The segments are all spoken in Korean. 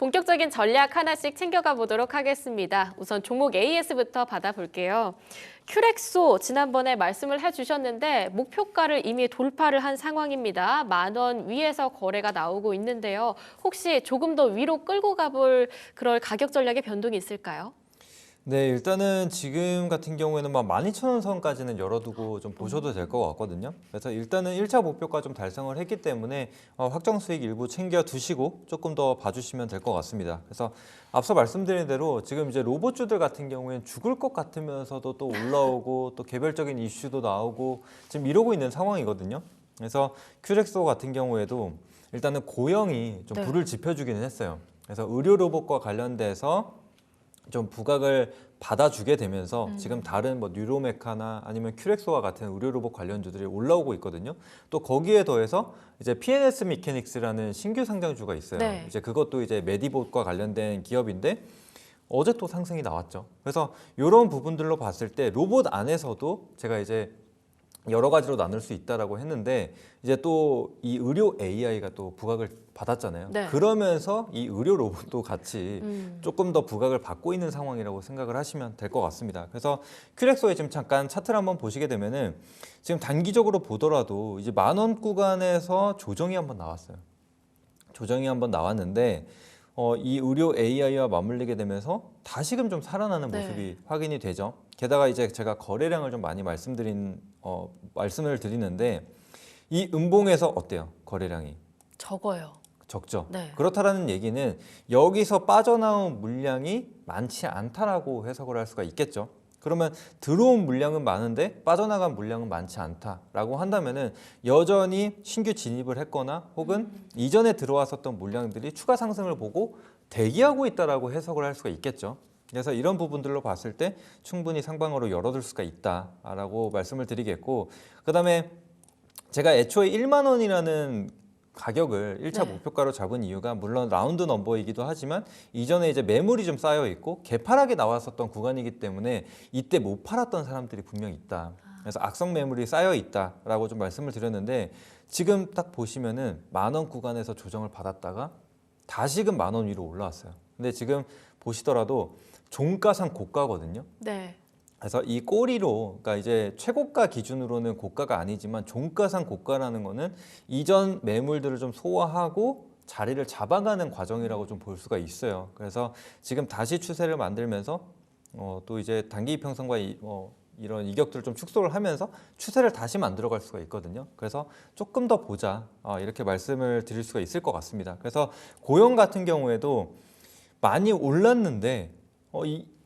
본격적인 전략 하나씩 챙겨가 보도록 하겠습니다. 우선 종목 AS부터 받아볼게요. 큐렉소 지난번에 말씀을 해주셨는데 목표가를 이미 돌파를 한 상황입니다. 10,000원 위에서 거래가 나오고 있는데요. 혹시 조금 더 위로 끌고 가볼 그럴 가격 전략의 변동이 있을까요? 네, 일단은 지금 같은 경우에는 막 12,000원 선까지는 열어두고 좀 보셔도 될 것 같거든요. 그래서 일단은 1차 목표가 좀 달성을 했기 때문에 확정 수익 일부 챙겨 두시고 조금 더 봐주시면 될 것 같습니다. 그래서 앞서 말씀드린 대로 지금 이제 로봇주들 같은 경우에는 죽을 것 같으면서도 또 올라오고 또 개별적인 이슈도 나오고 지금 이러고 있는 상황이거든요. 그래서 큐렉소 같은 경우에도 일단은 고영이 좀 불을 지펴주기는 했어요. 그래서 의료 로봇과 관련돼서 좀 부각을 받아주게 되면서 지금 다른 뭐 뉴로메카나 아니면 큐렉소와 같은 의료 로봇 관련주들이 올라오고 있거든요. 또 거기에 더해서 이제 PNS 미케닉스라는 신규 상장주가 있어요. 네. 이제 그것도 이제 메디봇과 관련된 기업인데 어제 또 상승이 나왔죠. 그래서 이런 부분들로 봤을 때 로봇 안에서도 제가 이제 여러 가지로 나눌 수 있다라고 했는데 이제 또 이 의료 AI가 또 부각을 받았잖아요. 네. 그러면서 이 의료 로봇도 같이 조금 더 부각을 받고 있는 상황이라고 생각을 하시면 될 것 같습니다. 그래서 큐렉소에 지금 잠깐 차트를 한번 보시게 되면은 지금 단기적으로 보더라도 이제 10,000원 구간에서 조정이 한번 나왔어요. 조정이 한번 나왔는데 이 의료 AI와 맞물리게 되면서 다시금 좀 살아나는 모습이 확인이 되죠. 게다가 이제 제가 거래량을 좀 많이 말씀을 드리는데 이 음봉에서 어때요? 거래량이 적어요. 적죠. 네. 그렇다라는 얘기는 여기서 빠져나온 물량이 많지 않다라고 해석을 할 수가 있겠죠. 그러면 들어온 물량은 많은데 빠져나간 물량은 많지 않다라고 한다면은 여전히 신규 진입을 했거나 혹은 이전에 들어왔었던 물량들이 추가 상승을 보고 대기하고 있다라고 해석을 할 수가 있겠죠. 그래서 이런 부분들로 봤을 때 충분히 상방으로 열어둘 수가 있다라고 말씀을 드리겠고, 그다음에 제가 애초에 10,000원이라는 가격을 1차 목표가로 잡은 이유가 물론 라운드 넘버이기도 하지만 이전에 이제 매물이 좀 쌓여 있고 개파락이 나왔었던 구간이기 때문에 이때 못 팔았던 사람들이 분명히 있다. 그래서 악성 매물이 쌓여 있다라고 좀 말씀을 드렸는데 지금 딱 보시면은 10,000원 구간에서 조정을 받았다가 다시금 10,000원 위로 올라왔어요. 근데 지금 보시더라도 종가상 고가거든요. 네. 그래서 이 꼬리로, 그러니까 이제 최고가 기준으로는 고가가 아니지만 종가상 고가라는 거는 이전 매물들을 좀 소화하고 자리를 잡아가는 과정이라고 좀 볼 수가 있어요. 그래서 지금 다시 추세를 만들면서 또 이제 단기 이평선과 이런 이격들을 좀 축소를 하면서 추세를 다시 만들어갈 수가 있거든요. 그래서 조금 더 보자 이렇게 말씀을 드릴 수가 있을 것 같습니다. 그래서 고용 같은 경우에도 많이 올랐는데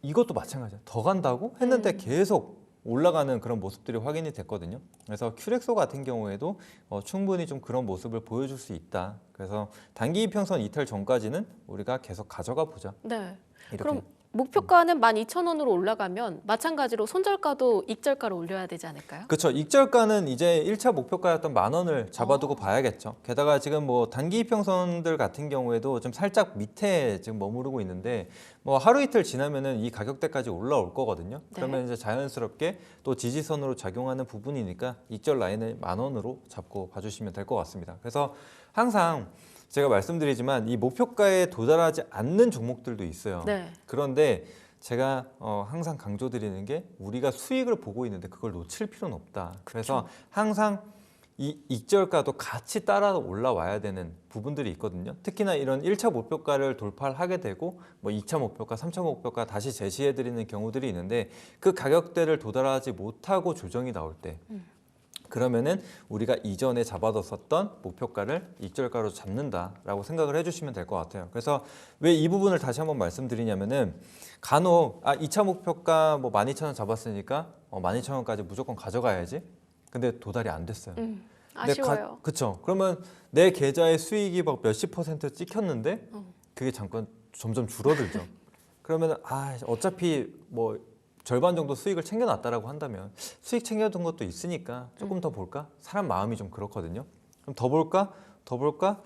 이것도 마찬가지야. 더 간다고 했는데 계속 올라가는 그런 모습들이 확인이 됐거든요. 그래서 큐렉소 같은 경우에도 충분히 좀 그런 모습을 보여줄 수 있다. 그래서 단기 이평선 이탈 전까지는 우리가 계속 가져가 보자. 네. 이렇게. 그럼 목표가는 12,000원으로 올라가면 마찬가지로 손절가도 익절가로 올려야 되지 않을까요? 그렇죠. 익절가는 이제 1차 목표가였던 10,000원을 잡아두고 봐야겠죠. 게다가 지금 뭐 단기 이평선들 같은 경우에도 좀 살짝 밑에 지금 머무르고 있는데 뭐 하루 이틀 지나면은 이 가격대까지 올라올 거거든요. 그러면 이제 자연스럽게 또 지지선으로 작용하는 부분이니까 익절 라인을 10,000원으로 잡고 봐주시면 될 것 같습니다. 그래서 항상 제가 말씀드리지만 이 목표가에 도달하지 않는 종목들도 있어요. 네. 그런데 제가 항상 강조드리는 게 우리가 수익을 보고 있는데 그걸 놓칠 필요는 없다. 그래서 항상 이 익절가도 같이 따라 올라와야 되는 부분들이 있거든요. 특히나 이런 1차 목표가를 돌파를 하게 되고 뭐 2차 목표가, 3차 목표가 다시 제시해드리는 경우들이 있는데 그 가격대를 도달하지 못하고 조정이 나올 때 그러면은 우리가 이전에 잡아뒀었던 목표가를 익절가로 잡는다라고 생각을 해주시면 될 것 같아요. 그래서 왜 이 부분을 다시 한번 말씀드리냐면은 간혹 2차 목표가 뭐 12,000원 잡았으니까 12,000원까지 무조건 가져가야지. 근데 도달이 안 됐어요. 아쉬워요. 그렇죠. 그러면 내 계좌의 수익이 막 몇십 퍼센트 찍혔는데 그게 잠깐 점점 줄어들죠. 그러면 어차피 뭐 절반 정도 수익을 챙겨놨다라고 한다면 수익 챙겨둔 것도 있으니까 조금 더 볼까? 사람 마음이 좀 그렇거든요. 그럼 더 볼까? 더 볼까?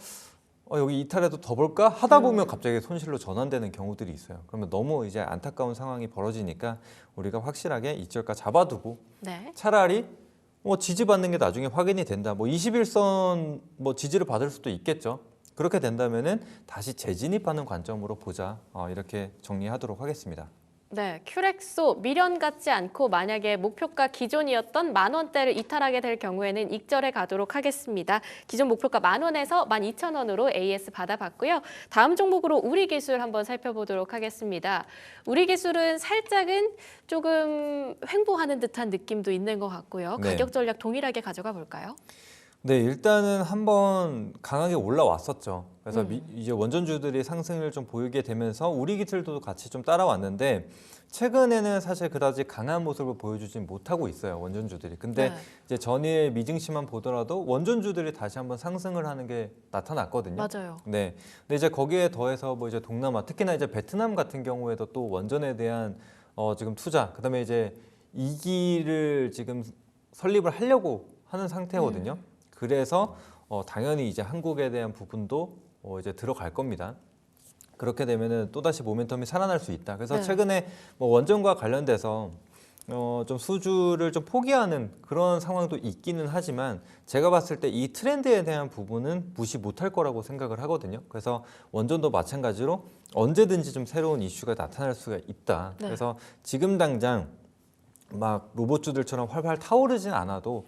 여기 이탈해도 더 볼까? 하다 보면 갑자기 손실로 전환되는 경우들이 있어요. 그러면 너무 이제 안타까운 상황이 벌어지니까 우리가 확실하게 익절가 잡아두고 차라리 지지받는 게 나중에 확인이 된다. 뭐 21선 뭐 지지를 받을 수도 있겠죠. 그렇게 된다면은 다시 재진입하는 관점으로 보자. 이렇게 정리하도록 하겠습니다. 네, 큐렉소 미련 갖지 않고 만약에 목표가 기존이었던 10,000원대를 이탈하게 될 경우에는 익절해 가도록 하겠습니다. 기존 목표가 10,000원에서 12,000원으로 AS 받아봤고요. 다음 종목으로 우리기술 한번 살펴보도록 하겠습니다. 우리기술은 살짝은 조금 횡보하는 듯한 느낌도 있는 것 같고요. 네. 가격 전략 동일하게 가져가 볼까요? 네, 일단은 한번 강하게 올라왔었죠. 그래서 이제 원전주들이 상승을 좀 보이게 되면서 우리기술도 같이 좀 따라왔는데 최근에는 사실 그다지 강한 모습을 보여주진 못하고 있어요, 원전주들이. 근데 네. 이제 전일 미증시만 보더라도 원전주들이 다시 한번 상승을 하는 게 나타났거든요. 맞아요. 네. 근데 이제 거기에 더해서 뭐 이제 동남아, 특히나 이제 베트남 같은 경우에도 또 원전에 대한 지금 투자, 그다음에 이제 2기를 지금 설립을 하려고 하는 상태거든요. 그래서 당연히 이제 한국에 대한 부분도 이제 들어갈 겁니다. 그렇게 되면은 또 다시 모멘텀이 살아날 수 있다. 그래서 네. 최근에 뭐 원전과 관련돼서 좀 수주를 좀 포기하는 그런 상황도 있기는 하지만 제가 봤을 때 이 트렌드에 대한 부분은 무시 못할 거라고 생각을 하거든요. 그래서 원전도 마찬가지로 언제든지 좀 새로운 이슈가 나타날 수가 있다. 네. 그래서 지금 당장 막 로봇주들처럼 활활 타오르진 않아도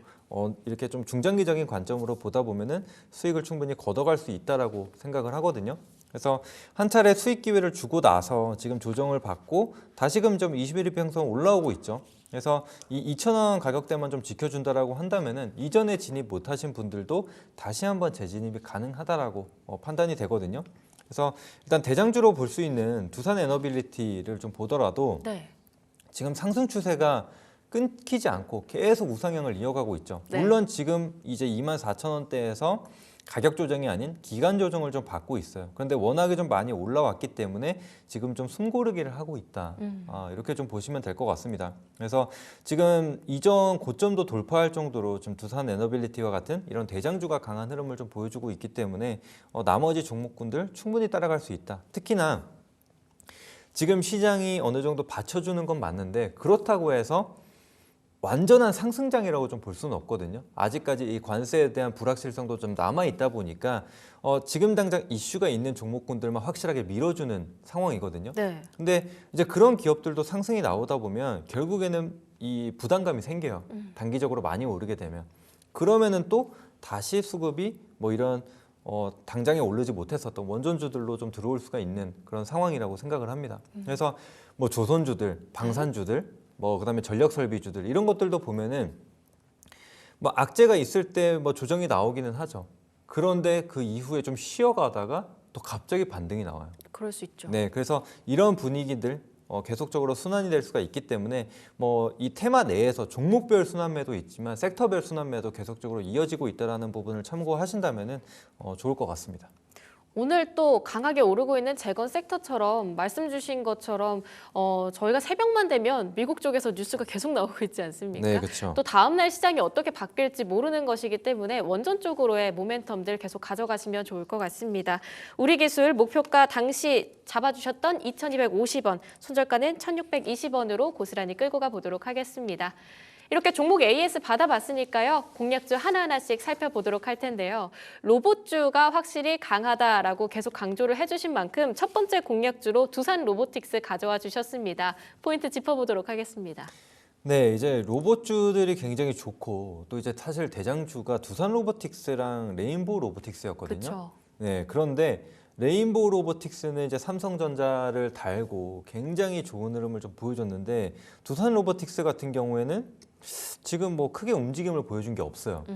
이렇게 좀 중장기적인 관점으로 보다 보면은 수익을 충분히 걷어갈 수 있다라고 생각을 하거든요. 그래서 한 차례 수익 기회를 주고 나서 지금 조정을 받고 다시금 좀 21일 평선 올라오고 있죠. 그래서 이 2,000원 가격대만 좀 지켜준다라고 한다면은 이전에 진입 못하신 분들도 다시 한번 재진입이 가능하다라고 판단이 되거든요. 그래서 일단 대장주로 볼 수 있는 두산 에너빌리티를 좀 보더라도 네. 지금 상승 추세가 끊기지 않고 계속 우상향을 이어가고 있죠. 네. 물론 지금 이제 24,000원대에서 가격 조정이 아닌 기간 조정을 좀 받고 있어요. 그런데 워낙에 좀 많이 올라왔기 때문에 지금 좀 숨고르기를 하고 있다. 이렇게 좀 보시면 될 것 같습니다. 그래서 지금 이전 고점도 돌파할 정도로 좀 두산 에너빌리티와 같은 이런 대장주가 강한 흐름을 좀 보여주고 있기 때문에 나머지 종목군들 충분히 따라갈 수 있다. 특히나 지금 시장이 어느 정도 받쳐주는 건 맞는데 그렇다고 해서 완전한 상승장이라고 좀 볼 수는 없거든요. 아직까지 이 관세에 대한 불확실성도 좀 남아 있다 보니까 지금 당장 이슈가 있는 종목군들만 확실하게 밀어주는 상황이거든요. 네. 근데 이제 그런 기업들도 상승이 나오다 보면 결국에는 이 부담감이 생겨요. 단기적으로 많이 오르게 되면. 그러면은 또 다시 수급이 뭐 이런 당장에 오르지 못했었던 원전주들로 좀 들어올 수가 있는 그런 상황이라고 생각을 합니다. 그래서 뭐 조선주들, 방산주들, 뭐 그다음에 전력 설비주들 이런 것들도 보면은 뭐 악재가 있을 때 뭐 조정이 나오기는 하죠. 그런데 그 이후에 좀 쉬어가다가 또 갑자기 반등이 나와요. 그럴 수 있죠. 네, 그래서 이런 분위기들 계속적으로 순환이 될 수가 있기 때문에 뭐 이 테마 내에서 종목별 순환매도 있지만 섹터별 순환매도 계속적으로 이어지고 있다는 부분을 참고하신다면은 좋을 것 같습니다. 오늘 또 강하게 오르고 있는 재건 섹터처럼 말씀 주신 것처럼 저희가 새벽만 되면 미국 쪽에서 뉴스가 계속 나오고 있지 않습니까? 네, 그렇죠. 또 다음 날 시장이 어떻게 바뀔지 모르는 것이기 때문에 원전 쪽으로의 모멘텀들 계속 가져가시면 좋을 것 같습니다. 우리기술 목표가 당시 잡아주셨던 2,250원, 손절가는 1,620원으로 고스란히 끌고 가보도록 하겠습니다. 이렇게 종목 AS 받아봤으니까요. 공략주 하나하나씩 살펴보도록 할 텐데요. 로봇주가 확실히 강하다라고 계속 강조를 해주신 만큼 첫 번째 공략주로 두산 로보틱스 가져와 주셨습니다. 포인트 짚어보도록 하겠습니다. 네, 이제 로봇주들이 굉장히 좋고 또 이제 사실 대장주가 두산 로보틱스랑 레인보우 로보틱스였거든요. 그렇죠. 네, 그런데 레인보우 로보틱스는 이제 삼성전자를 달고 굉장히 좋은 흐름을 좀 보여줬는데 두산 로보틱스 같은 경우에는 지금 뭐 크게 움직임을 보여준 게 없어요.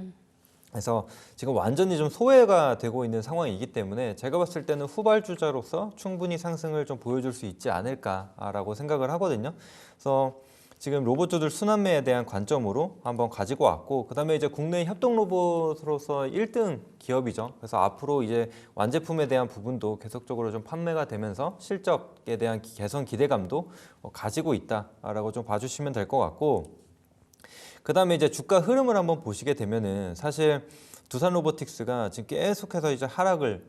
그래서 지금 완전히 좀 소외가 되고 있는 상황이기 때문에 제가 봤을 때는 후발주자로서 충분히 상승을 좀 보여줄 수 있지 않을까라고 생각을 하거든요. 그래서 지금 로봇주들 순환매에 대한 관점으로 한번 가지고 왔고 그다음에 이제 국내 협동 로봇으로서 1등 기업이죠. 그래서 앞으로 이제 완제품에 대한 부분도 계속적으로 좀 판매가 되면서 실적에 대한 개선 기대감도 가지고 있다라고 좀 봐주시면 될 것 같고 그다음에 이제 주가 흐름을 한번 보시게 되면은 사실 두산 로보틱스가 지금 계속해서 이제 하락을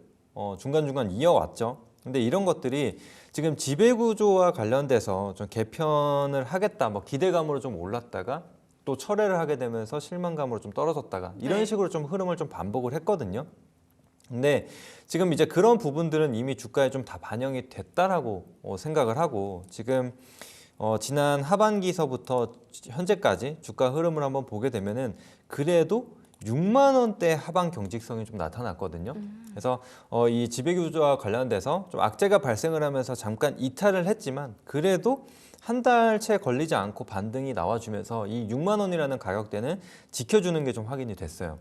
중간중간 이어왔죠. 근데 이런 것들이 지금 지배구조와 관련돼서 좀 개편을 하겠다, 뭐 기대감으로 좀 올랐다가 또 철회를 하게 되면서 실망감으로 좀 떨어졌다가 이런 네. 식으로 좀 흐름을 좀 반복을 했거든요. 근데 지금 이제 그런 부분들은 이미 주가에 좀 다 반영이 됐다라고 생각을 하고 지금 지난 하반기서부터 현재까지 주가 흐름을 한번 보게 되면은 그래도 6만 원대 하방 경직성이 좀 나타났거든요. 그래서 이 지배구조와 관련돼서 좀 악재가 발생을 하면서 잠깐 이탈을 했지만 그래도 한 달 채 걸리지 않고 반등이 나와주면서 이 6만 원이라는 가격대는 지켜주는 게 좀 확인이 됐어요.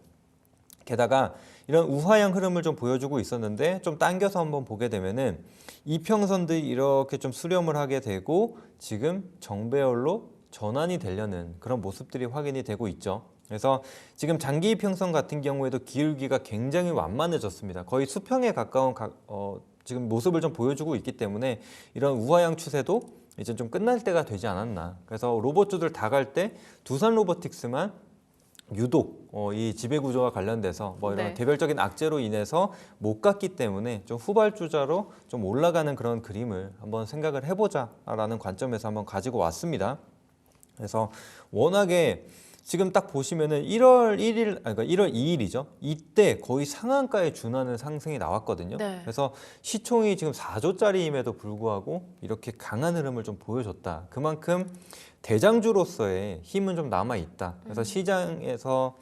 게다가 이런 우하향 흐름을 좀 보여주고 있었는데 좀 당겨서 한번 보게 되면은 이평선들이 이렇게 좀 수렴을 하게 되고 지금 정배열로 전환이 되려는 그런 모습들이 확인이 되고 있죠. 그래서 지금 장기 이평선 같은 경우에도 기울기가 굉장히 완만해졌습니다. 거의 수평에 가까운 지금 모습을 좀 보여주고 있기 때문에 이런 우하향 추세도 이제 좀 끝날 때가 되지 않았나. 그래서 로봇주들 다 갈 때 두산 로보틱스만 유독 이 지배구조와 관련돼서 뭐 이런 네. 개별적인 악재로 인해서 못 갔기 때문에 좀 후발주자로 좀 올라가는 그런 그림을 한번 생각을 해보자라는 관점에서 한번 가지고 왔습니다. 그래서 워낙에 지금 딱 보시면은 1월 1일, 그러니까 1월 2일이죠. 이때 거의 상한가에 준하는 상승이 나왔거든요. 네. 그래서 시총이 지금 4조짜리임에도 불구하고 이렇게 강한 흐름을 좀 보여줬다. 그만큼 대장주로서의 힘은 좀 남아 있다. 그래서 시장에서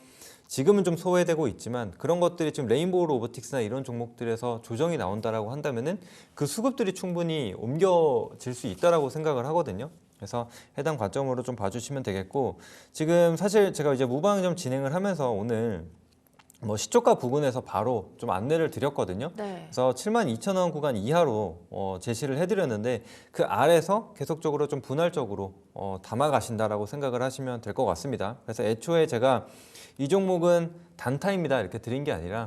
지금은 좀 소외되고 있지만 그런 것들이 지금 레인보우 로보틱스나 이런 종목들에서 조정이 나온다라고 한다면은 그 수급들이 충분히 옮겨질 수 있다라고 생각을 하거든요. 그래서 해당 관점으로 좀 봐주시면 되겠고 지금 사실 제가 이제 무방 좀 진행을 하면서 오늘 뭐 시초가 부근에서 바로 좀 안내를 드렸거든요. 네. 그래서 72,000원 구간 이하로 제시를 해드렸는데 그 아래서 계속적으로 좀 분할적으로 담아 가신다라고 생각을 하시면 될 것 같습니다. 그래서 애초에 제가 이 종목은 단타입니다 이렇게 드린 게 아니라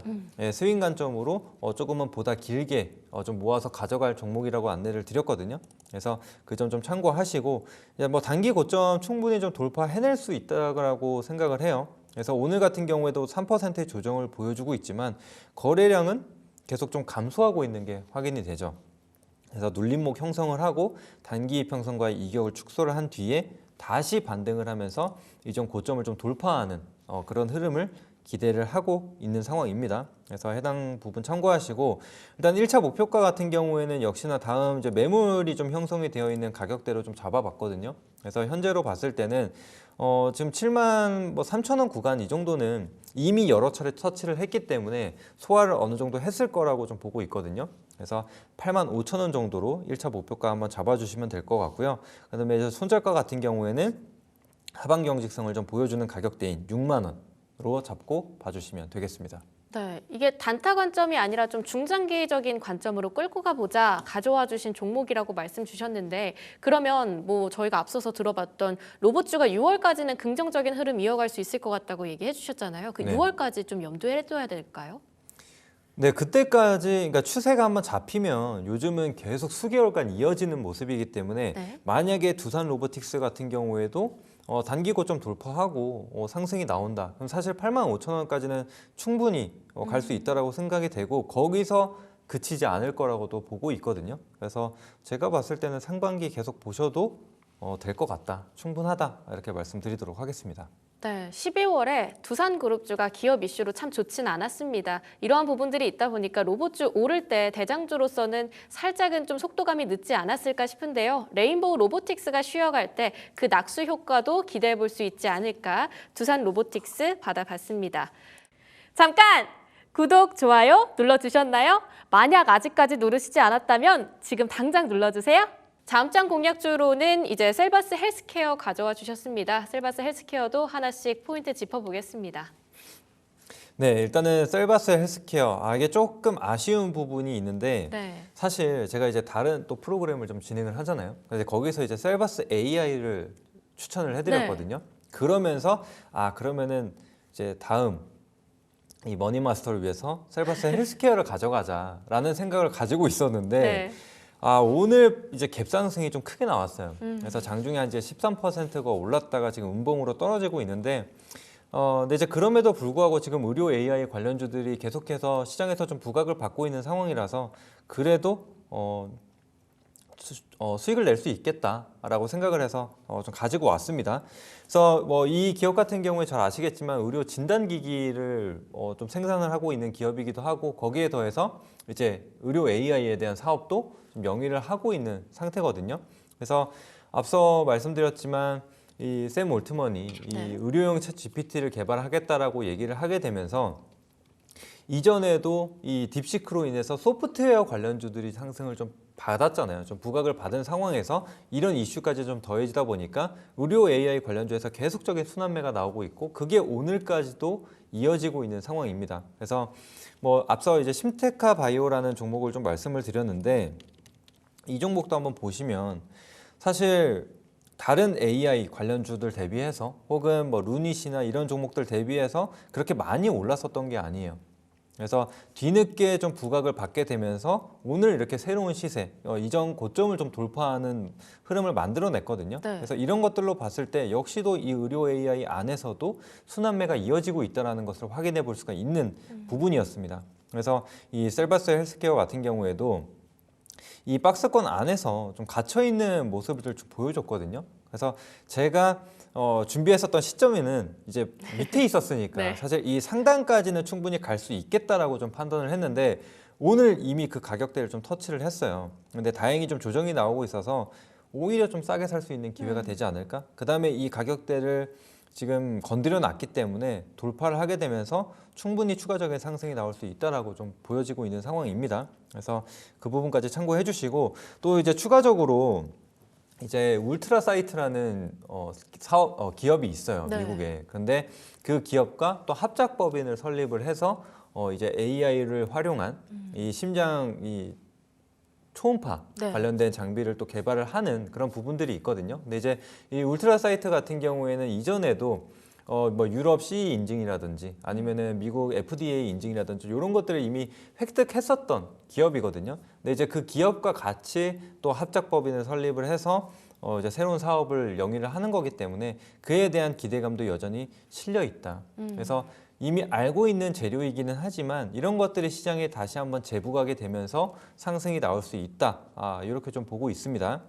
스윙 관점으로 조금은 보다 길게 좀 모아서 가져갈 종목이라고 안내를 드렸거든요. 그래서 그 점 좀 참고하시고 이제 뭐 단기 고점 충분히 좀 돌파해낼 수 있다고 생각을 해요. 그래서 오늘 같은 경우에도 3%의 조정을 보여주고 있지만 거래량은 계속 좀 감소하고 있는 게 확인이 되죠. 그래서 눌림목 형성을 하고 단기 이평선과의 이격을 축소를 한 뒤에 다시 반등을 하면서 이전 고점을 좀 돌파하는 그런 흐름을 기대를 하고 있는 상황입니다. 그래서 해당 부분 참고하시고 일단 1차 목표가 같은 경우에는 역시나 다음 이제 매물이 좀 형성이 되어 있는 가격대로 좀 잡아봤거든요. 그래서 현재로 봤을 때는 지금 7만 3천 원 구간 이 정도는 이미 여러 차례 터치를 했기 때문에 소화를 어느 정도 했을 거라고 좀 보고 있거든요. 그래서 8만 5천 원 정도로 1차 목표가 한번 잡아주시면 될 것 같고요. 그다음에 이제 손절가 같은 경우에는 하방 경직성을 좀 보여주는 가격대인 6만 원으로 잡고 봐주시면 되겠습니다. 네, 이게 단타 관점이 아니라 좀 중장기적인 관점으로 끌고 가보자 가져와 주신 종목이라고 말씀 주셨는데 그러면 뭐 저희가 앞서서 들어봤던 로봇주가 6월까지는 긍정적인 흐름 이어갈 수 있을 것 같다고 얘기해 주셨잖아요. 그 네. 6월까지 좀 염두에 둬야 될까요? 네, 그때까지 그러니까 추세가 한번 잡히면 요즘은 계속 수개월간 이어지는 모습이기 때문에 네. 만약에 두산 로보틱스 같은 경우에도 단기 고점 돌파하고 상승이 나온다. 그럼 사실 8만 5천 원까지는 충분히 갈 수 있다라고 생각이 되고 거기서 그치지 않을 거라고도 보고 있거든요. 그래서 제가 봤을 때는 상반기 계속 보셔도 될 것 같다. 충분하다. 이렇게 말씀드리도록 하겠습니다. 네, 12월에 두산그룹주가 기업 이슈로 참 좋진 않았습니다. 이러한 부분들이 있다 보니까 로봇주 오를 때 대장주로서는 살짝은 좀 속도감이 늦지 않았을까 싶은데요. 레인보우 로보틱스가 쉬어갈 때 그 낙수 효과도 기대해 볼 수 있지 않을까 두산 로보틱스 받아봤습니다. 잠깐! 구독, 좋아요 눌러주셨나요? 만약 아직까지 누르시지 않았다면 지금 당장 눌러주세요. 다음 장 공략주로는 이제 셀바스 헬스케어 가져와 주셨습니다. 셀바스 헬스케어도 하나씩 포인트 짚어보겠습니다. 네, 일단은 셀바스 헬스케어. 이게 조금 아쉬운 부분이 있는데 네. 사실 제가 이제 다른 또 프로그램을 좀 진행을 하잖아요. 그래서 거기서 이제 셀바스 AI를 추천을 해드렸거든요. 그러면서 그러면은 이제 다음 이 머니마스터를 위해서 셀바스 헬스케어를 가져가자라는 생각을 가지고 있었는데 네. 오늘 이제 갭상승이 좀 크게 나왔어요. 그래서 장중에 한 이제 13%가 올랐다가 지금 음봉으로 떨어지고 있는데 근데 이제 그럼에도 불구하고 지금 의료 AI 관련주들이 계속해서 시장에서 좀 부각을 받고 있는 상황이라서 그래도 수익을 낼 수 있겠다라고 생각을 해서 좀 가지고 왔습니다. 그래서 뭐 이 기업 같은 경우에 잘 아시겠지만 의료 진단기기를 좀 생산을 하고 있는 기업이기도 하고 거기에 더해서 이제 의료 AI에 대한 사업도 좀 영위를 하고 있는 상태거든요. 그래서 앞서 말씀드렸지만 이 샘 올트먼이 이 의료용 챗 GPT를 개발하겠다라고 얘기를 하게 되면서 이전에도 이 딥시크로 인해서 소프트웨어 관련주들이 상승을 좀 받았잖아요. 좀 부각을 받은 상황에서 이런 이슈까지 좀 더해지다 보니까 의료 AI 관련주에서 계속적인 순환매가 나오고 있고 그게 오늘까지도 이어지고 있는 상황입니다. 그래서 뭐 앞서 이제 심테카 바이오라는 종목을 좀 말씀을 드렸는데 이 종목도 한번 보시면 사실 다른 AI 관련주들 대비해서 혹은 뭐 루닛이나 이런 종목들 대비해서 그렇게 많이 올랐었던 게 아니에요. 그래서 뒤늦게 좀 부각을 받게 되면서 오늘 이렇게 새로운 시세, 이전 고점을 좀 돌파하는 흐름을 만들어냈거든요. 네. 그래서 이런 것들로 봤을 때 역시도 이 의료 AI 안에서도 순환매가 이어지고 있다는 것을 확인해 볼 수가 있는 부분이었습니다. 그래서 이 셀바스 헬스케어 같은 경우에도 이 박스권 안에서 좀 갇혀있는 모습을 좀 보여줬거든요. 그래서 제가 준비했었던 시점에는 이제 밑에 있었으니까 네. 사실 이 상단까지는 충분히 갈 수 있겠다라고 좀 판단을 했는데 오늘 이미 그 가격대를 좀 터치를 했어요. 근데 다행히 좀 조정이 나오고 있어서 오히려 좀 싸게 살 수 있는 기회가 되지 않을까? 그 다음에 이 가격대를 지금 건드려 놨기 때문에 돌파를 하게 되면서 충분히 추가적인 상승이 나올 수 있다라고 좀 보여지고 있는 상황입니다. 그래서 그 부분까지 참고해 주시고 또 이제 추가적으로 이제 울트라 사이트라는 기업이 있어요. 네. 미국에. 근데 그 기업과 또 합작법인을 설립을 해서 이제 AI를 활용한 이 심장 초음파 네. 관련된 장비를 또 개발을 하는 그런 부분들이 있거든요. 근데 이제 이 울트라 사이트 같은 경우에는 이전에도 뭐 유럽 CE 인증이라든지 아니면은 미국 FDA 인증이라든지 이런 것들을 이미 획득했었던 기업이거든요. 근데 이제 그 기업과 같이 또 합작법인을 설립을 해서 이제 새로운 사업을 영위를 하는 거기 때문에 그에 대한 기대감도 여전히 실려 있다. 그래서 이미 알고 있는 재료이기는 하지만 이런 것들이 시장에 다시 한번 재부각이 되면서 상승이 나올 수 있다. 이렇게 좀 보고 있습니다.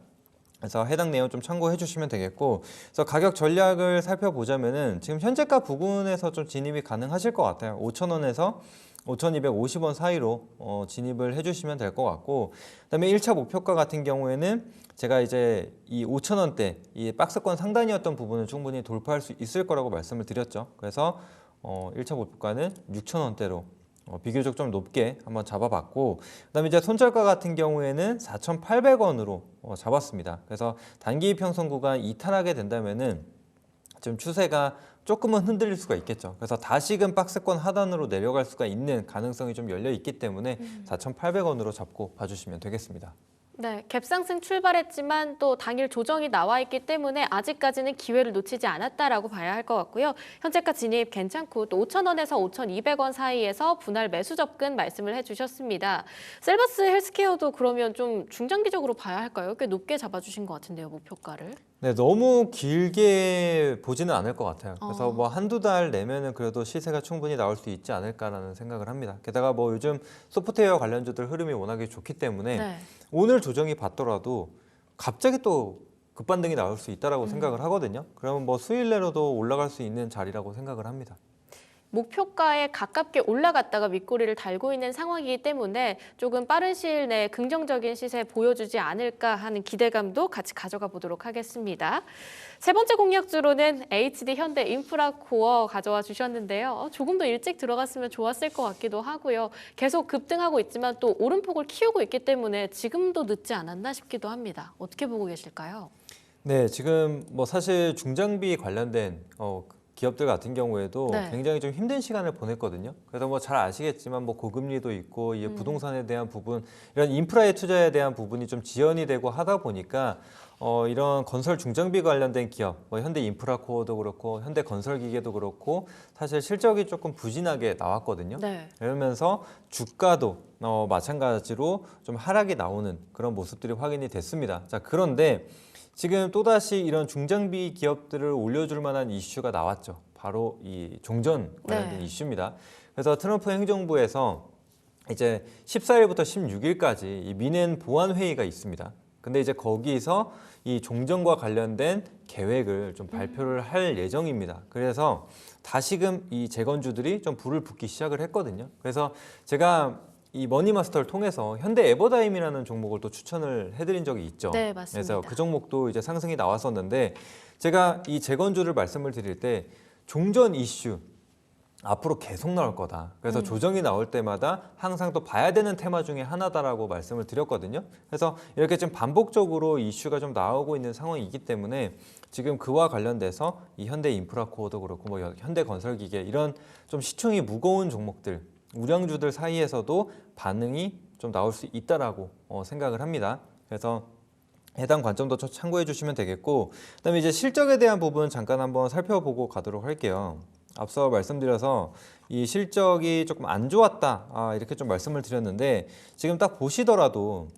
그래서 해당 내용 좀 참고해 주시면 되겠고, 그래서 가격 전략을 살펴보자면은 지금 현재가 부근에서 좀 진입이 가능하실 것 같아요. 5,000원에서 5,250원 사이로 진입을 해주시면 될 것 같고, 그다음에 1차 목표가 같은 경우에는 제가 이제 이 5,000원대 이 박스권 상단이었던 부분을 충분히 돌파할 수 있을 거라고 말씀을 드렸죠. 그래서 1차 목표가는 6,000원대로 비교적 좀 높게 한번 잡아봤고, 그다음에 이제 손절가 같은 경우에는 4,800원으로 잡았습니다. 그래서 단기 평선 구간 이탈하게 된다면은 지금 추세가 조금은 흔들릴 수가 있겠죠. 그래서 다시금 박스권 하단으로 내려갈 수가 있는 가능성이 좀 열려 있기 때문에 4,800원으로 잡고 봐주시면 되겠습니다. 네, 갭상승 출발했지만 또 당일 조정이 나와 있기 때문에 아직까지는 기회를 놓치지 않았다라고 봐야 할 것 같고요. 현재가 진입 괜찮고 또 5,000원에서 5,200원 사이에서 분할 매수 접근 말씀을 해주셨습니다. 셀바스 헬스케어도 그러면 좀 중장기적으로 봐야 할까요? 꽤 높게 잡아주신 것 같은데요, 목표가를. 네, 너무 길게 보지는 않을 것 같아요. 그래서 뭐 한두 달 내면은 그래도 시세가 충분히 나올 수 있지 않을까라는 생각을 합니다. 게다가 뭐 요즘 소프트웨어 관련주들 흐름이 워낙에 좋기 때문에 네. 오늘 조정이 받더라도 갑자기 또 급반등이 나올 수 있다라고 생각을 하거든요. 그러면 뭐 수일 내로도 올라갈 수 있는 자리라고 생각을 합니다. 목표가에 가깝게 올라갔다가 윗꼬리를 달고 있는 상황이기 때문에 조금 빠른 시일 내에 긍정적인 시세 보여주지 않을까 하는 기대감도 같이 가져가 보도록 하겠습니다. 세 번째 공략주로는 HD 현대 인프라코어 가져와 주셨는데요. 조금 더 일찍 들어갔으면 좋았을 것 같기도 하고요. 계속 급등하고 있지만 또 오름폭을 키우고 있기 때문에 지금도 늦지 않았나 싶기도 합니다. 어떻게 보고 계실까요? 네, 지금 뭐 사실 중장비 관련된 기업들 같은 경우에도 네. 굉장히 좀 힘든 시간을 보냈거든요. 그래서 뭐 잘 아시겠지만 뭐 고금리도 있고 이 부동산에 대한 부분, 이런 인프라에 투자에 대한 부분이 좀 지연이 되고 하다 보니까 이런 건설 중장비 관련된 기업, 뭐 현대인프라코어도 그렇고 현대건설기계도 그렇고 사실 실적이 조금 부진하게 나왔거든요. 네. 그러면서 주가도 마찬가지로 좀 하락이 나오는 그런 모습들이 확인이 됐습니다. 자, 그런데 지금 또다시 이런 중장비 기업들을 올려줄 만한 이슈가 나왔죠. 바로 이 종전 관련된 네. 이슈입니다. 그래서 트럼프 행정부에서 이제 14일부터 16일까지 이 미넨 보안 회의가 있습니다. 근데 이제 거기서 이 종전과 관련된 계획을 좀 발표를 할 예정입니다. 그래서 다시금 이 재건주들이 좀 불을 붙기 시작을 했거든요. 그래서 제가 이 머니마스터를 통해서 현대 에버다임이라는 종목을 또 추천을 해드린 적이 있죠. 네, 맞습니다. 그래서 그 종목도 이제 상승이 나왔었는데 제가 이 재건주를 말씀을 드릴 때 종전 이슈 앞으로 계속 나올 거다. 그래서 조정이 나올 때마다 항상 또 봐야 되는 테마 중에 하나다라고 말씀을 드렸거든요. 그래서 이렇게 지금 반복적으로 이슈가 좀 나오고 있는 상황이기 때문에 지금 그와 관련돼서 이 현대 인프라코어도 그렇고 뭐 현대 건설기계 이런 좀 시총이 무거운 종목들, 우량주들 사이에서도 반응이 좀 나올 수 있다라고 생각을 합니다. 그래서 해당 관점도 참고해 주시면 되겠고, 그다음에 이제 실적에 대한 부분 잠깐 한번 살펴보고 가도록 할게요. 앞서 말씀드려서 이 실적이 조금 안 좋았다 이렇게 좀 말씀을 드렸는데 지금 딱 보시더라도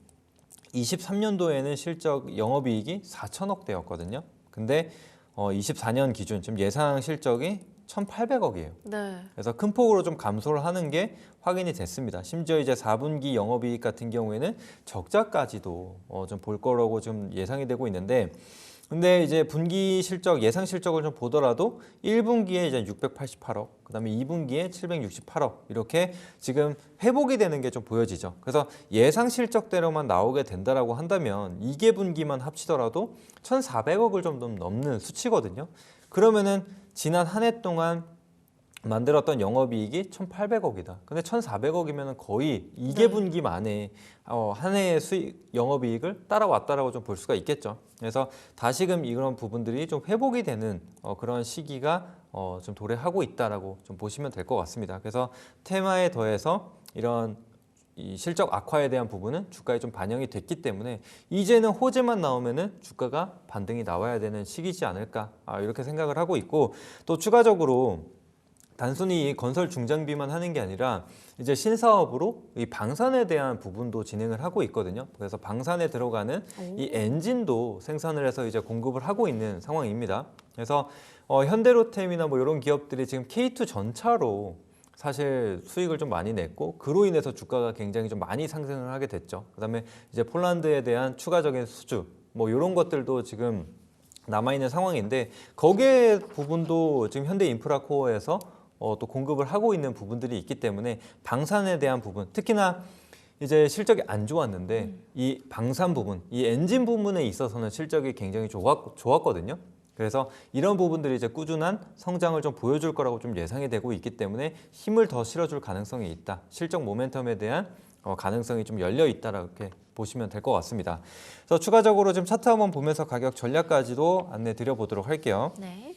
23년도에는 실적 영업이익이 4천억대였거든요. 근데 24년 기준 지금 예상 실적이 1,800억이에요. 네. 그래서 큰 폭으로 좀 감소를 하는 게 확인이 됐습니다. 심지어 이제 4분기 영업이익 같은 경우에는 적자까지도 좀 볼 거라고 좀 예상이 되고 있는데, 근데 이제 분기 실적 예상 실적을 좀 보더라도 1분기에 이제 688억, 그다음에 2분기에 768억 이렇게 지금 회복이 되는 게 좀 보여지죠. 그래서 예상 실적대로만 나오게 된다라고 한다면 2개 분기만 합치더라도 1,400억을 좀 넘는 수치거든요. 그러면은 지난 한 해 동안 만들었던 영업이익이 1,800억이다. 근데 1,400억이면 거의 2개 분기 만에 한 해의 수익 영업이익을 따라왔다라고 좀 볼 수가 있겠죠. 그래서 다시금 이런 부분들이 좀 회복이 되는 그런 시기가 좀 도래하고 있다라고 좀 보시면 될 것 같습니다. 그래서 테마에 더해서 이런 이 실적 악화에 대한 부분은 주가에 좀 반영이 됐기 때문에 이제는 호재만 나오면은 주가가 반등이 나와야 되는 시기지 않을까 이렇게 생각을 하고 있고, 또 추가적으로 단순히 건설 중장비만 하는 게 아니라 이제 신사업으로 이 방산에 대한 부분도 진행을 하고 있거든요. 그래서 방산에 들어가는 이 엔진도 생산을 해서 이제 공급을 하고 있는 상황입니다. 그래서 현대로템이나 뭐 이런 기업들이 지금 K2 전차로 사실 수익을 좀 많이 냈고 그로 인해서 주가가 굉장히 좀 많이 상승을 하게 됐죠. 그다음에 이제 폴란드에 대한 추가적인 수주 뭐 이런 것들도 지금 남아있는 상황인데 거기에 부분도 지금 현대 인프라코어에서 또 공급을 하고 있는 부분들이 있기 때문에 방산에 대한 부분, 특히나 이제 실적이 안 좋았는데 이 방산 부분, 이 엔진 부분에 있어서는 실적이 굉장히 좋았거든요. 그래서 이런 부분들이 이제 꾸준한 성장을 좀 보여줄 거라고 좀 예상이 되고 있기 때문에 힘을 더 실어줄 가능성이 있다. 실적 모멘텀에 대한 가능성이 좀 열려 있다라고 이렇게 보시면 될 것 같습니다. 그래서 추가적으로 좀 차트 한번 보면서 가격 전략까지도 안내 드려보도록 할게요. 네.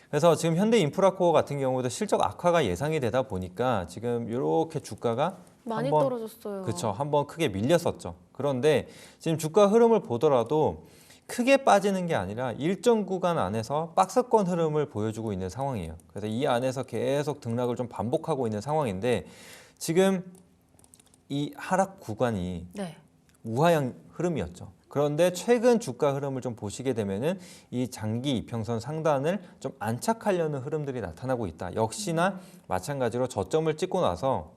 그래서 지금 현대 인프라코어 같은 경우도 실적 악화가 예상이 되다 보니까 지금 이렇게 주가가 많이 한번 떨어졌어요. 그렇죠. 한번 크게 밀렸었죠. 그런데 지금 주가 흐름을 보더라도 크게 빠지는 게 아니라 일정 구간 안에서 박스권 흐름을 보여주고 있는 상황이에요. 그래서 이 안에서 계속 등락을 좀 반복하고 있는 상황인데 지금 이 하락 구간이 네. 우하향 흐름이었죠. 그런데 최근 주가 흐름을 좀 보시게 되면은 이 장기 이평선 상단을 좀 안착하려는 흐름들이 나타나고 있다. 역시나 마찬가지로 저점을 찍고 나서,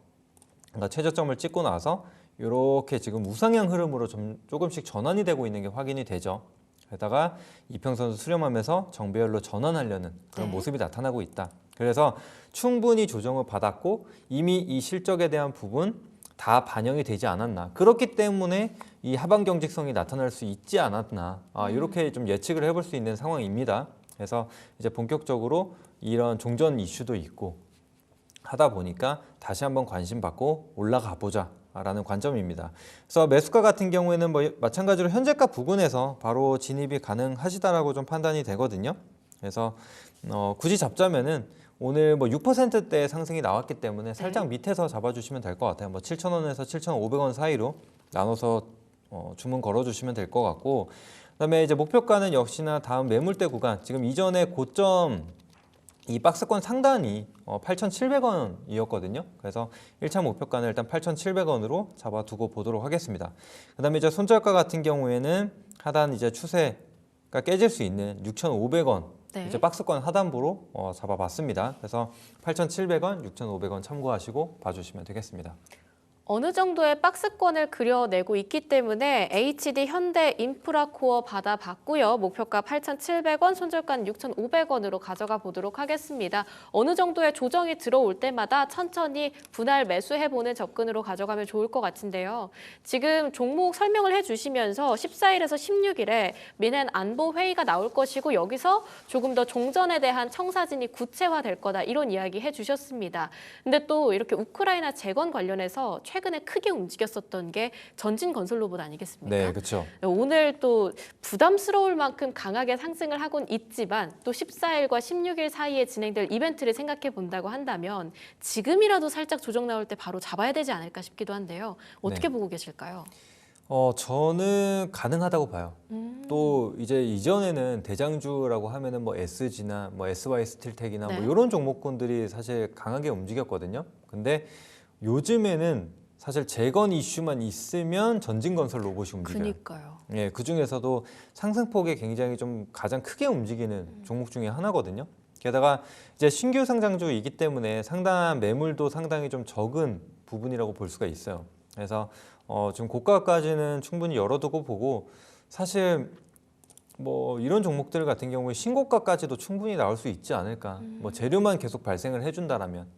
그러니까 최저점을 찍고 나서 이렇게 지금 우상향 흐름으로 좀 조금씩 전환이 되고 있는 게 확인이 되죠. 게다가 이평선을 수렴하면서 정배열로 전환하려는 그런 네. 모습이 나타나고 있다. 그래서 충분히 조정을 받았고 이미 이 실적에 대한 부분 다 반영이 되지 않았나. 그렇기 때문에 이 하방 경직성이 나타날 수 있지 않았나. 이렇게 좀 예측을 해볼 수 있는 상황입니다. 그래서 이제 본격적으로 이런 종전 이슈도 있고 하다 보니까 다시 한번 관심 받고 올라가 보자. 라는 관점입니다. 그래서 매수가 같은 경우에는 뭐 마찬가지로 현재가 부근에서 바로 진입이 가능하시다라고 좀 판단이 되거든요. 그래서 굳이 잡자면은 오늘 뭐 6%대 상승이 나왔기 때문에 살짝 밑에서 잡아주시면 될 것 같아요. 뭐 7,000원에서 7,500원 사이로 나눠서 주문 걸어주시면 될 것 같고, 그다음에 이제 목표가는 역시나 다음 매물대 구간, 지금 이전에 고점 이 박스권 상단이 8,700원이었거든요. 그래서 1차 목표가는 일단 8,700원으로 잡아두고 보도록 하겠습니다. 그다음에 이제 손절가 같은 경우에는 하단 이제 추세가 깨질 수 있는 6,500원 네. 이제 박스권 하단부로 잡아봤습니다. 그래서 8,700원, 6,500원 참고하시고 봐주시면 되겠습니다. 어느 정도의 박스권을 그려내고 있기 때문에 HD 현대 인프라코어 받아봤고요. 목표가 8,700원, 손절가는 6,500원으로 가져가 보도록 하겠습니다. 어느 정도의 조정이 들어올 때마다 천천히 분할 매수해보는 접근으로 가져가면 좋을 것 같은데요. 지금 종목 설명을 해주시면서 14일에서 16일에 민헨 안보 회의가 나올 것이고 여기서 조금 더 종전에 대한 청사진이 구체화될 거다 이런 이야기 해주셨습니다. 근데 또 이렇게 우크라이나 재건 관련해서 최근에 크게 움직였었던 게 전진건설로봇 아니겠습니까? 네, 그렇죠. 오늘 또 부담스러울 만큼 강하게 상승을 하곤 있지만 또 14일과 16일 사이에 진행될 이벤트를 생각해 본다고 한다면 지금이라도 살짝 조정 나올 때 바로 잡아야 되지 않을까 싶기도 한데요. 어떻게 네. 보고 계실까요? 저는 가능하다고 봐요. 또 이제 이전에는 대장주라고 하면은 뭐 SG나 뭐 SY 스틸텍이나 네. 뭐 이런 종목군들이 사실 강하게 움직였거든요. 근데 요즘에는 사실 재건 이슈만 있으면 전진건설 로봇이 움직여요. 그니까요. 예, 그 중에서도 상승폭이 굉장히 좀 가장 크게 움직이는 종목 중에 하나거든요. 게다가 이제 신규 상장주이기 때문에 상당한 매물도 상당히 좀 적은 부분이라고 볼 수가 있어요. 그래서 지금 고가까지는 충분히 열어두고 보고 사실 뭐 이런 종목들 같은 경우에 신고가까지도 충분히 나올 수 있지 않을까. 뭐 재료만 계속 발생을 해준다라면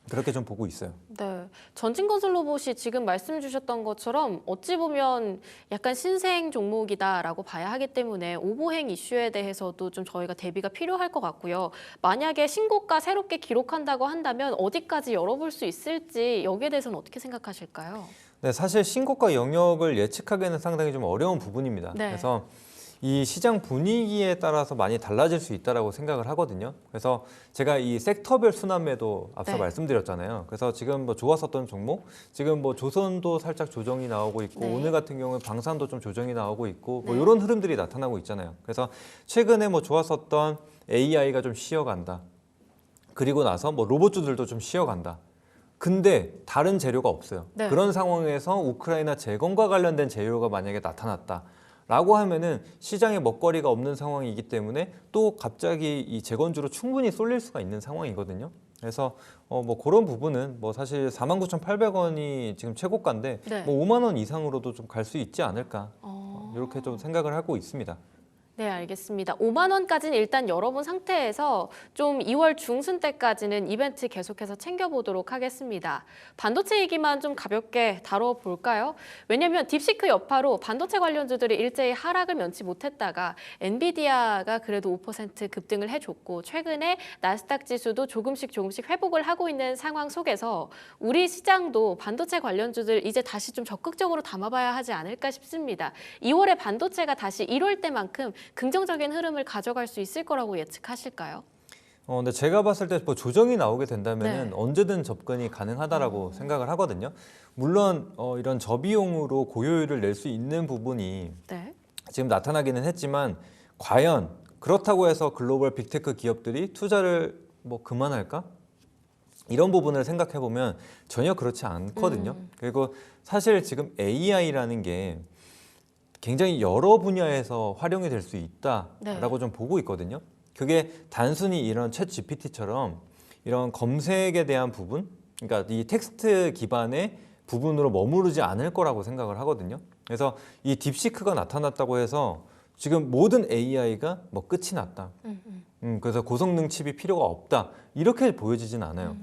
그렇게 좀 보고 있어요. 네, 전진건설 로봇이 지금 말씀 주셨던 것처럼 어찌 보면 약간 신생 종목이다라고 봐야 하기 때문에 오보행 이슈에 대해서도 좀 저희가 대비가 필요할 것 같고요. 만약에 신고가 새롭게 기록한다고 한다면 어디까지 열어볼 수 있을지 여기에 대해서는 어떻게 생각하실까요? 네, 사실 신고가 영역을 예측하기는 상당히 좀 어려운 부분입니다. 네. 그래서 이 시장 분위기에 따라서 많이 달라질 수 있다라고 생각을 하거든요. 그래서 제가 이 섹터별 순환매도 앞서 네. 말씀드렸잖아요. 그래서 지금 뭐 좋았었던 종목, 지금 뭐 조선도 살짝 조정이 나오고 있고 네. 오늘 같은 경우는 방산도 좀 조정이 나오고 있고 뭐 네. 이런 흐름들이 나타나고 있잖아요. 그래서 최근에 뭐 좋았었던 AI가 좀 쉬어간다. 그리고 나서 뭐 로봇주들도 좀 쉬어간다. 근데 다른 재료가 없어요. 네. 그런 상황에서 우크라이나 재건과 관련된 재료가 만약에 나타났다라고 하면은 시장에 먹거리가 없는 상황이기 때문에 또 갑자기 이 재건주로 충분히 쏠릴 수가 있는 상황이거든요. 그래서 뭐 그런 부분은 뭐 사실 49,800원이 지금 최고가인데 네. 뭐 5만 원 이상으로도 좀 갈 수 있지 않을까 어... 이렇게 좀 생각을 하고 있습니다. 네, 알겠습니다. 5만 원까지는 일단 열어본 상태에서 좀 2월 중순 때까지는 이벤트 계속해서 챙겨보도록 하겠습니다. 반도체 얘기만 좀 가볍게 다뤄볼까요? 왜냐하면 딥시크 여파로 반도체 관련주들이 일제히 하락을 면치 못했다가 엔비디아가 그래도 5% 급등을 해줬고 최근에 나스닥 지수도 조금씩 회복을 하고 있는 상황 속에서 우리 시장도 반도체 관련주들 이제 다시 좀 적극적으로 담아봐야 하지 않을까 싶습니다. 2월에 반도체가 다시 1월 때만큼 긍정적인 흐름을 가져갈 수 있을 거라고 예측하실까요? 근데 제가 봤을 때 뭐 조정이 나오게 된다면 네. 언제든 접근이 가능하다라고 생각을 하거든요. 물론 이런 저비용으로 고효율을 낼 수 있는 부분이 네. 지금 나타나기는 했지만 과연 그렇다고 해서 글로벌 빅테크 기업들이 투자를 뭐 그만할까? 이런 부분을 생각해 보면 전혀 그렇지 않거든요. 그리고 사실 지금 AI라는 게 굉장히 여러 분야에서 활용이 될 수 있다라고 좀 보고 있거든요. 그게 단순히 이런 챗 GPT처럼 이런 검색에 대한 부분, 그러니까 이 텍스트 기반의 부분으로 머무르지 않을 거라고 생각을 하거든요. 그래서 이 딥시크가 나타났다고 해서 지금 모든 AI가 뭐 끝이 났다. 그래서 고성능 칩이 필요가 없다. 이렇게 보여지진 않아요.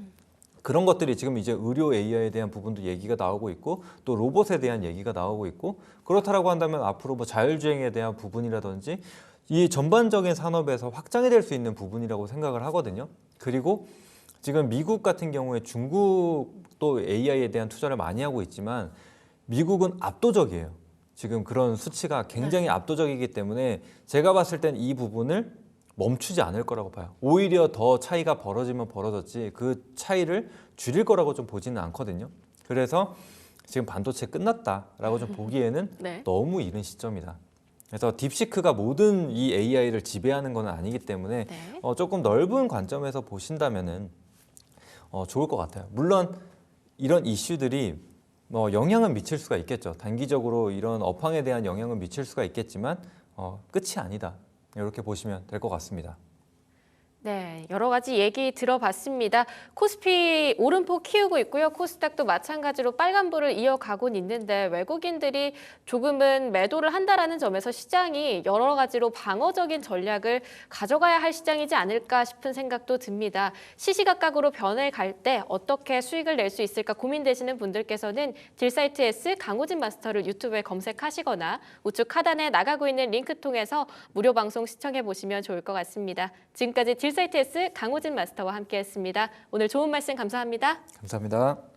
그런 것들이 지금 이제 의료 AI에 대한 부분도 얘기가 나오고 있고 또 로봇에 대한 얘기가 나오고 있고 그렇다라고 한다면 앞으로 뭐 자율주행에 대한 부분이라든지 이 전반적인 산업에서 확장이 될 수 있는 부분이라고 생각을 하거든요. 그리고 지금 미국 같은 경우에 중국도 AI에 대한 투자를 많이 하고 있지만 미국은 압도적이에요. 지금 그런 수치가 굉장히 압도적이기 때문에 제가 봤을 땐 이 부분을 멈추지 않을 거라고 봐요. 오히려 더 차이가 벌어지면 벌어졌지 그 차이를 줄일 거라고 좀 보지는 않거든요. 그래서 지금 반도체 끝났다라고 좀 보기에는 네. 너무 이른 시점이다. 그래서 딥시크가 모든 이 AI를 지배하는 건 아니기 때문에 네. 조금 넓은 관점에서 보신다면은 좋을 것 같아요. 물론 이런 이슈들이 뭐 영향은 미칠 수가 있겠죠. 단기적으로 이런 업황에 대한 영향은 미칠 수가 있겠지만 끝이 아니다. 이렇게 보시면 될 것 같습니다. 네, 여러 가지 얘기 들어봤습니다. 코스피 오름폭 키우고 있고요. 코스닥도 마찬가지로 빨간불을 이어가곤 있는데 외국인들이 조금은 매도를 한다라는 점에서 시장이 여러 가지로 방어적인 전략을 가져가야 할 시장이지 않을까 싶은 생각도 듭니다. 시시각각으로 변해갈 때 어떻게 수익을 낼 수 있을까 고민되시는 분들께서는 딜사이트 S 강호진 마스터를 유튜브에 검색하시거나 우측 하단에 나가고 있는 링크 통해서 무료 방송 시청해 보시면 좋을 것 같습니다. 지금까지 딜사이트 S 강호진 마스터와 함께했습니다. 오늘 좋은 말씀 감사합니다. 감사합니다.